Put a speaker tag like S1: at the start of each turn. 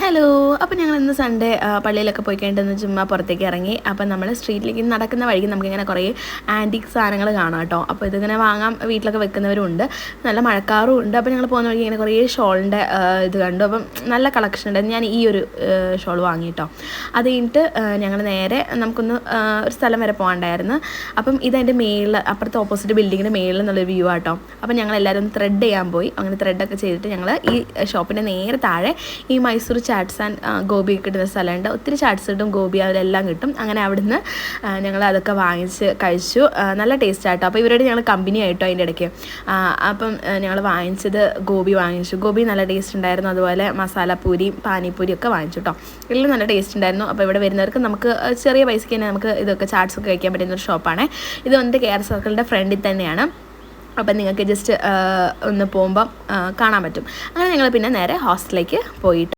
S1: Hello, അപ്പോൾ ഞങ്ങൾ ഇന്ന് സൺഡേ പള്ളിയിലൊക്കെ പോയി കഴിഞ്ഞിട്ട് ചുമ്മാ പുറത്തേക്ക് ഇറങ്ങി. അപ്പം നമ്മൾ സ്ട്രീറ്റിലേക്ക് നടക്കുന്ന വഴിക്ക് നമുക്കിങ്ങനെ കുറേ ആൻറ്റിക് സാധനങ്ങൾ കാണാം കേട്ടോ. അപ്പോൾ ഇതിങ്ങനെ വാങ്ങാൻ വീട്ടിലൊക്കെ വെക്കുന്നവരുണ്ട്, നല്ല മഴക്കാറും ഉണ്ട്. അപ്പോൾ ഞങ്ങൾ പോകുന്ന വഴിക്ക് ഇങ്ങനെ കുറേ ഷോളിൻ്റെ ഇത് കണ്ടു. അപ്പം നല്ല കളക്ഷൻ ഉണ്ട്. ഞാൻ ഈ ഒരു ഷോൾ വാങ്ങി കേട്ടോ. അത് കഴിഞ്ഞിട്ട് ഞങ്ങൾ നേരെ നമുക്കൊന്ന് ഒരു സ്ഥലം വരെ പോകണ്ടായിരുന്നു. അപ്പം ഇതെൻ്റെ മേളിൽ, അപ്പുറത്തെ ഓപ്പോസിറ്റ് ബിൽഡിങ്ങിൻ്റെ മേളിൽ നിന്നുള്ളൊരു വ്യൂ ആട്ടോ. അപ്പം ഞങ്ങളെല്ലാവരും ഒന്ന് ത്രെഡ് ചെയ്യാൻ പോയി. അങ്ങനെ ത്രെഡൊക്കെ ചെയ്തിട്ട് ഞങ്ങൾ ഈ ഷോപ്പിൻ്റെ നേരെ താഴെ ഈ മൈസൂർ ചാട്സ് ആൻഡ് ഗോബി കിട്ടുന്ന സ്ഥലമുണ്ട്. ഒത്തിരി ചാട്സ് കിട്ടും, ഗോബി അവരെല്ലാം കിട്ടും. അങ്ങനെ അവിടുന്ന് ഞങ്ങൾ അതൊക്കെ വാങ്ങിച്ച് കഴിച്ചു. നല്ല ടേസ്റ്റ് ആട്ടോ. അപ്പോൾ ഇവരോട് ഞങ്ങൾ കമ്പനി ആയിട്ടോ അതിൻ്റെ ഇടയ്ക്ക്. അപ്പം ഞങ്ങൾ വാങ്ങിച്ചത് ഗോബി വാങ്ങിച്ചു. ഗോബി നല്ല ടേസ്റ്റ് ഉണ്ടായിരുന്നു. അതുപോലെ മസാലപ്പൂരിയും പാനിപ്പൂരിയും ഒക്കെ വാങ്ങിച്ചു കേട്ടോ. എല്ലാം നല്ല ടേസ്റ്റ് ഉണ്ടായിരുന്നു. അപ്പോൾ ഇവിടെ വരുന്നവർക്ക് നമുക്ക് ചെറിയ പൈസയ്ക്ക് തന്നെ നമുക്ക് ഇതൊക്കെ ചാട്സൊക്കെ കഴിക്കാൻ പറ്റുന്നൊരു ഷോപ്പാണ്. ഇത് വന്നിട്ട് കെയർ സർക്കിളിൻ്റെ ഫ്രണ്ടിൽ തന്നെയാണ്. അപ്പം നിങ്ങൾക്ക് ജസ്റ്റ് ഒന്ന് പോകുമ്പം കാണാൻ പറ്റും. അങ്ങനെ ഞങ്ങൾ പിന്നെ നേരെ ഹോസ്റ്റലിലേക്ക് പോയിട്ട്